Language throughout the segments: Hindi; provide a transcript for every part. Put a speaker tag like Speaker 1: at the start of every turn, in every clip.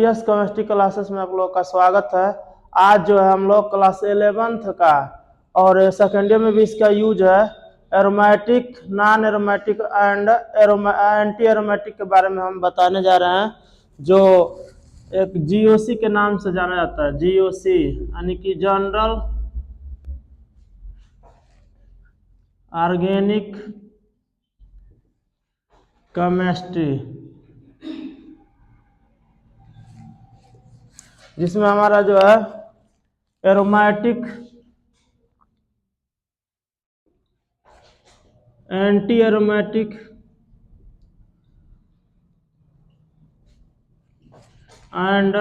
Speaker 1: यस केमिस्ट्री क्लासेस में आप लोग का स्वागत है। आज जो है हम लोग क्लास 11th का और सेकेंड ईयर में भी इसका यूज है aromatic, non aromatic and anti aromatic के बारे में हम बताने जा रहे हैं, जो एक जीओसी के नाम से जाना जाता है। जीओसी यानी कि जनरल ऑर्गेनिक केमिस्ट्री, जिसमें हमारा जो है aromatic, anti aromatic and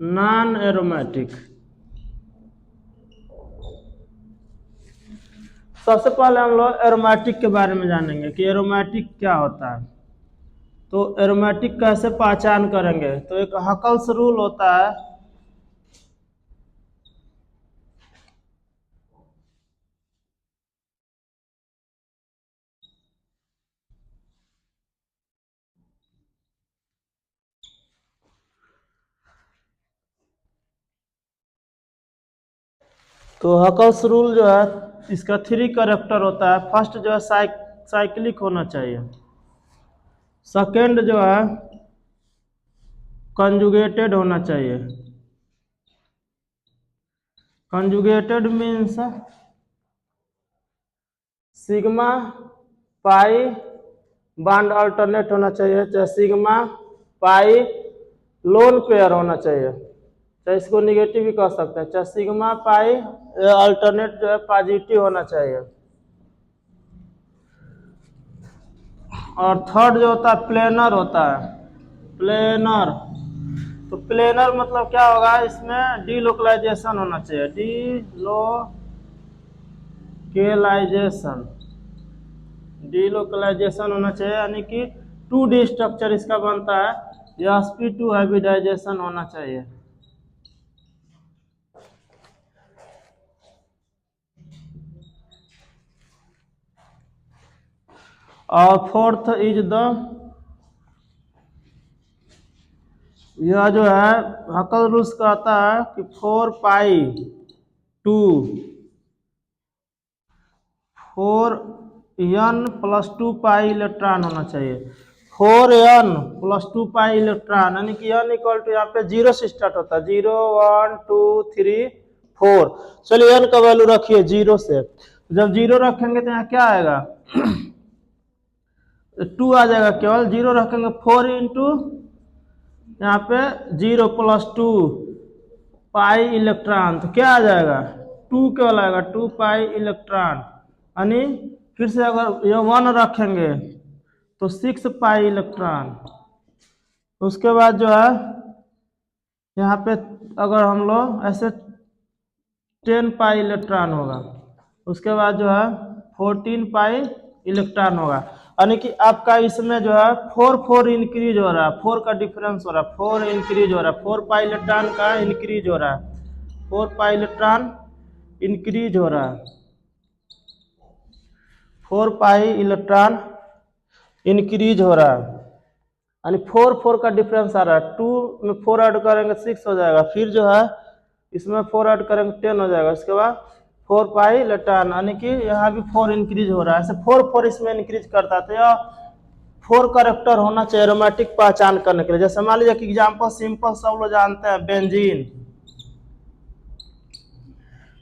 Speaker 1: non aromatic. सबसे पहले हम लोग एरोमेटिक के बारे में जानेंगे कि एरोमेटिक क्या होता है। तो एरोमेटिक कैसे पहचान करेंगे, तो एक हकल्स रूल होता है। तो हकल्स रूल जो है इसका 3 कैरेक्टर होता है। फर्स्ट जो है साइक्लिक होना चाहिए, सेकेंड जो है कंजुगेटेड होना चाहिए। Conjugated means sigma pi bond alternate होना चाहिए, चाहे सिग्मा पाई लोन पेयर होना चाहिए, चाहे इसको निगेटिव भी कह सकते हैं, चाहे सिग्मा पाई अल्टरनेट जो है पॉजिटिव होना चाहिए। और थर्ड जो होता है प्लेनर होता है। प्लेनर, तो प्लेनर मतलब क्या होगा, इसमें डीलोकलाइजेशन होना चाहिए। डीलोकलाइजेशन होना चाहिए, यानी कि 2D स्ट्रक्चर इसका बनता है। या sp2 हाइब्रिडाइजेशन होना चाहिए। और फोर्थ इज द, यह जो है हकल रूल्स कहता है कि 4n+2 पाई इलेक्ट्रॉन होना चाहिए। 4n+2 पाई इलेक्ट्रॉन, यानी कि n इक्वल टू यहाँ पे 0 से स्टार्ट होता है। 0 1 2 3 4। चलिए n का वैल्यू रखिए 0 से। जब 0 रखेंगे तो यहाँ क्या आएगा 2 आ जाएगा, केवल 0 रखेंगे 4 इंटू यहाँ पे 0+2 पाई इलेक्ट्रॉन, तो क्या आ जाएगा 2 केवल आएगा, 2 पाई इलेक्ट्रॉन। यानी फिर से अगर ये 1 रखेंगे तो 6 पाई इलेक्ट्रॉन। उसके बाद जो है यहाँ पे अगर हम लोग ऐसे 10 पाई इलेक्ट्रॉन होगा। उसके बाद जो है 14 पाई इलेक्ट्रॉन होगा, यानी कि आपका इसमें जो है 4 इंक्रीज हो रहा है, 4 का डिफरेंस हो रहा है, 4 इंक्रीज हो रहा है, 4 पाई इलेक्ट्रॉन का इंक्रीज हो रहा है, 4 पाई इलेक्ट्रॉन इंक्रीज हो रहा है, 4 पाई इलेक्ट्रॉन इंक्रीज हो रहा है, यानी 4 का डिफरेंस आ रहा है। 2 में 4 ऐड करेंगे 6 हो जाएगा, फिर जो है इसमें 4 ऐड करेंगे 10 हो जाएगा। इसके बाद 4 पाई इलेक्ट्रॉन, यानी कि यहाँ भी 4 इंक्रीज हो रहा है। ऐसे 4 इसमें इंक्रीज करता है। तो यह 4 कैरेक्टर होना चाहिए एरोमेटिक पहचान करने के लिए। जैसे मान लीजिए कि एग्जाम्पल सिंपल सब लोग जानते हैं बेंजीन।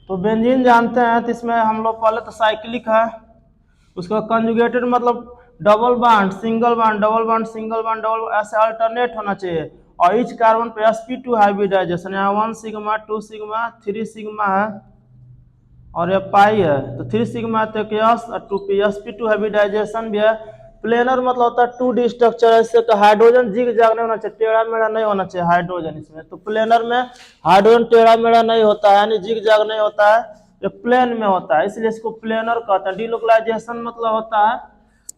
Speaker 1: तो बेंजीन जानते हैं, तो इसमें हम लोग पहले तो साइक्लिक है, उसका कंजुगेटेड मतलब double bond single bond double bond single bond double, ऐसे अल्टरनेट होना चाहिए। और ईच कार्बन पे sp2 हाइब्रिडाइजेशन, यहाँ 1 सिग्मा 2 सिग्मा 3 सिग्मा है और ये पाई है, तो 3 सिग्मा तो यस और 2 पी, sp2 हाइब्रिडाइजेशन भी है। प्लेनर मतलब होता है 2D स्ट्रक्चर, ऐसे का हाइड्रोजन जिग जाग नहीं होना चाहिए, टेढ़ा मेढ़ा नहीं होना चाहिए हाइड्रोजन इसमें। तो प्लेनर में हाइड्रोजन टेढ़ा मेढ़ा नहीं होता है, यानी जिग जाग नहीं होता है, ये प्लेन में होता है, इसलिए इसको प्लेनर कहते हैं। डीलोकलाइजेशन मतलब होता है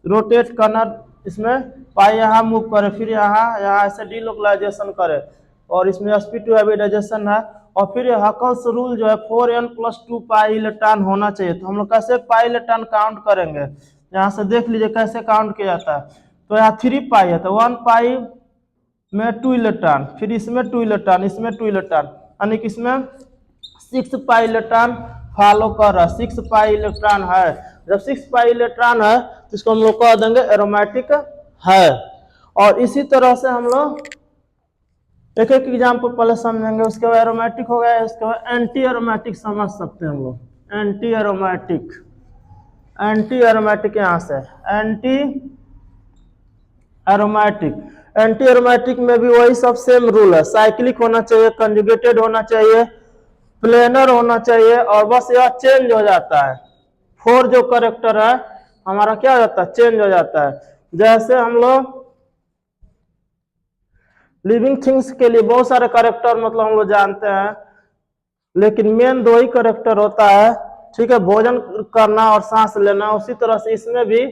Speaker 1: रोटेट करना, इसमें पाई यहाँ मूव करे, फिर यहाँ ऐसे डीलोकलाइजेशन करे, और इसमें sp2 हाइब्रिडाइजेशन है। और फिर हकल्स रूल जो है 4n+2 पाई इलेक्ट्रॉन होना चाहिए। तो हम लोग कैसे पाई इलेक्ट्रॉन काउंट करेंगे, यहाँ से देख लीजिए कैसे काउंट किया जाता है। तो यहाँ 3 पाई है, तो 1 पाई में 2 इलेक्ट्रॉन, फिर इसमें 2 इलेक्ट्रॉन, इसमें 2 इलेक्ट्रॉन, यानी कि इसमें 6 पाई इलेक्ट्रॉन फॉलो कर रहा है, 6 पाई इलेक्ट्रॉन है। जब 6 पाई इलेक्ट्रॉन है तो इसको हम लोग कह देंगे एरोमेटिक है। और इसी तरह से हम लोग एक एक एग्जाम्पल पहले समझेंगे, उसके बाद एरोमेटिक हो गया, उसके बाद एंटी एरोमेटिक समझ सकते हैं हम लोग। एंटी एरोमेटिक, एंटी एरोमेटिक यहाँ से एंटी एरोमेटिक, एंटी एरोमेटिक में भी वही सब सेम रूल है, साइक्लिक होना चाहिए, कंजुगेटेड होना चाहिए, प्लेनर होना चाहिए, और बस यह चेंज हो जाता है। 4 जो करेक्टर है हमारा क्या हो जाता है, चेंज हो जाता है। जैसे हम लोग लिविंग थिंग्स के लिए बहुत सारे करेक्टर मतलब हम लोग जानते हैं, लेकिन मेन 2 ही करेक्टर होता है, ठीक है, भोजन करना और सांस लेना। उसी तरह से इसमें भी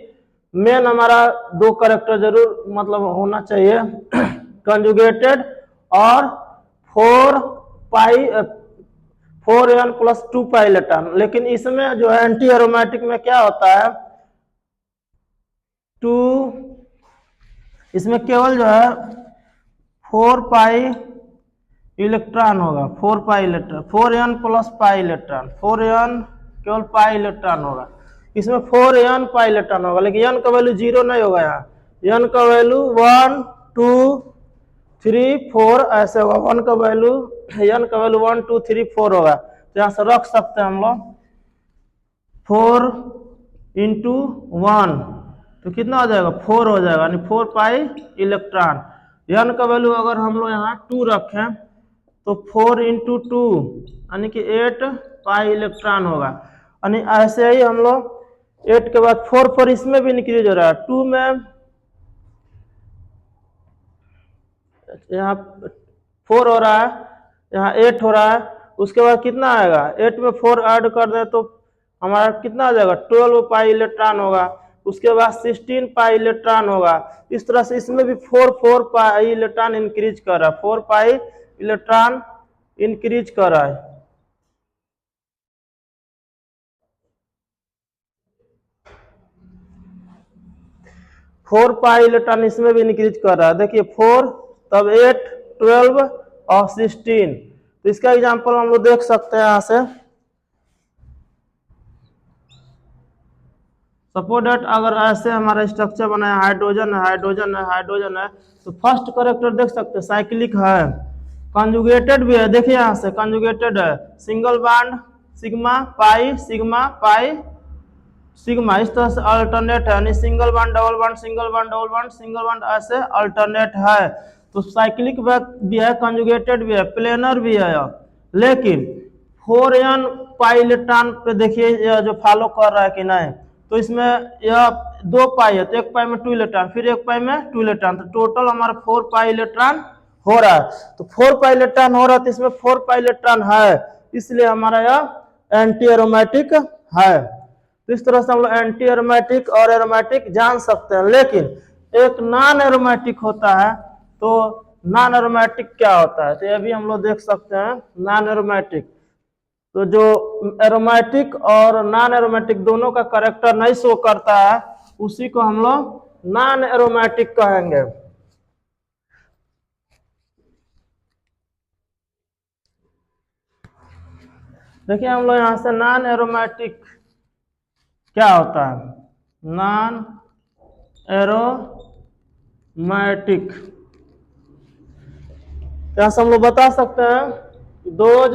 Speaker 1: मेन हमारा 2 करेक्टर जरूर मतलब होना चाहिए, कंजुगेटेड और 4n प्लस 2 पाई इलेक्ट्रॉन। लेकिन इसमें जो है एंटी एरोमेटिक में क्या होता है, 2, इसमें केवल जो है 4 पाई इलेक्ट्रॉन होगा, 4 pi electron, 4n plus pi electron, 4n केवल पाई इलेक्ट्रॉन होगा। इसमें 4n पाई इलेक्ट्रॉन होगा, लेकिन n का वैल्यू 0 नहीं होगा, यहाँ n का वैल्यू 1 2 3 4 ऐसे होगा, 1 का वैल्यू n का वैल्यू 1 2 3 4 होगा। तो यहाँ से रख सकते हैं हम लोग 4 इंटू 1, तो कितना हो जाएगा, 4 हो जाएगा, यानी 4 पाई इलेक्ट्रॉन। n का वैल्यू अगर हम लोग यहाँ 2 रखें तो 4 इंटू 2 यानी कि 8 पाई इलेक्ट्रॉन होगा। यानी ऐसे ही हम लोग 8 के बाद 4 पर इसमें भी इंक्रीज हो रहा है, 2 में यहाँ 4 हो रहा है, यहाँ 8 हो रहा है, उसके बाद कितना आएगा, 8 में 4 ऐड कर दे तो हमारा कितना आ जाएगा, 12 पाई इलेक्ट्रॉन होगा। उसके बाद 16 पाई इलेक्ट्रॉन होगा। इस तरह से इसमें भी 4 पाई इलेक्ट्रॉन इंक्रीज कर रहा है, 4 पाई इलेक्ट्रॉन इंक्रीज कर रहा है। फोर पाई इलेक्ट्रॉन इसमें भी इंक्रीज कर रहा है, देखिए 4 तब 8 12 और 16। तो इसका एग्जांपल हम लोग देख सकते हैं यहाँ से, सपोज डेट अगर ऐसे हमारा स्ट्रक्चर बना है, हाइड्रोजन है, हाइड्रोजन है, हाइड्रोजन है, तो फर्स्ट करेक्टर देख सकते हैं साइक्लिक है, कंजुगेटेड भी है, देखिए यहाँ से कंजुगेटेड है, single bond sigma pi sigma pi sigma, इस तरह से अल्टरनेट है, यानी single bond double bond single bond double bond single bond ऐसे अल्टरनेट है। तो साइक्लिक भी है, कंजुगेटेड भी है, प्लेनर भी है। लेकिन 4n पाई इलेक्ट्रॉन पे देखिए यह जो फॉलो कर रहा है कि नहीं, तो इसमें यह 2 पाई है, तो 1 पाई में 2 इलेक्ट्रॉन, फिर 1 पाई में 2 इलेक्ट्रॉन, तो टोटल हमारा 4 पाई इलेक्ट्रॉन हो रहा है। तो 4 पाई इलेक्ट्रॉन हो रहा है, तो इसमें 4 पाई इलेक्ट्रॉन है, इसलिए हमारा यह एंटी एरोमेटिक है। तो इस तरह से हम लोग एंटी एरोमेटिक और एरोमेटिक जान सकते हैं। लेकिन एक नॉन एरोमेटिक होता है, तो नॉन एरोमेटिक क्या होता है, तो ये भी हम लोग देख सकते हैं नॉन एरोमेटिक। तो जो एरोमेटिक और नॉन एरोमेटिक दोनों का करेक्टर नहीं शो करता है, उसी को हम लोग नॉन एरोमेटिक कहेंगे। देखिए हम लोग यहां से नॉन एरोमेटिक क्या होता है, नॉन एरोमेटिक यहां से हम लोग बता सकते हैं, those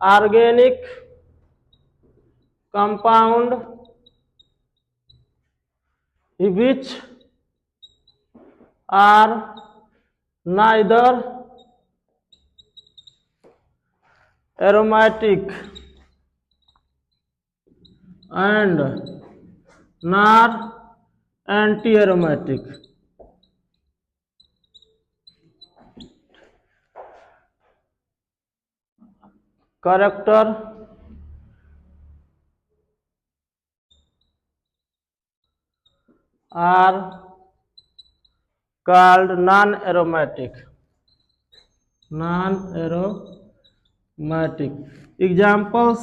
Speaker 1: organic compound which are neither aromatic and nor anti-aromatic. Character are called non-aromatic. Non-aromatic. Examples: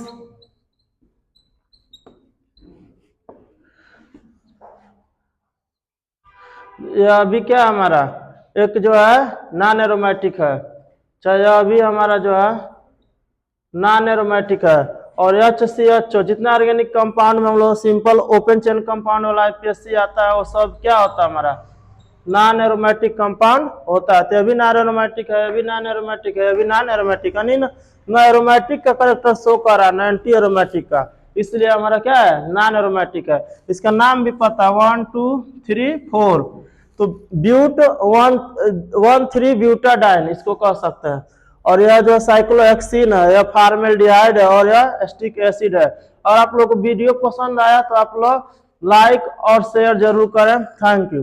Speaker 1: यह अभी क्या हमारा एक जो है नॉन एरोमेटिक है, चाहे अभी हमारा जो है नॉन एरोमेटिक है। और HCHO जितना ऑर्गेनिक कंपाउंड में हम लोग सिंपल ओपन चेन कंपाउंड वाला IPSC आता है वो सब क्या होता है हमारा नॉन एरोमेटिक कंपाउंड होता है। तो अभी नॉन एरोमेटिक है, अभी नॉन एरोमेटिक है, अभी नॉन एरोमेटिक यानी न एरोमेटिक का करेक्टर शो कर रहा है न एंटी एरोमेटिक का, इसलिए हमारा क्या है नॉन एरोमेटिक है। इसका नाम भी पता है 1 2 3 4, तो ब्यूट 1,3 ब्यूटाडाइन इसको कह सकते हैं। और यह जो साइक्लोहेक्सिन है यह फॉर्मेल्डिहाइड है और यह एस्टिक एसिड है। और आप लोग को वीडियो पसंद आया तो आप लोग लाइक और शेयर जरूर करें। Thank you.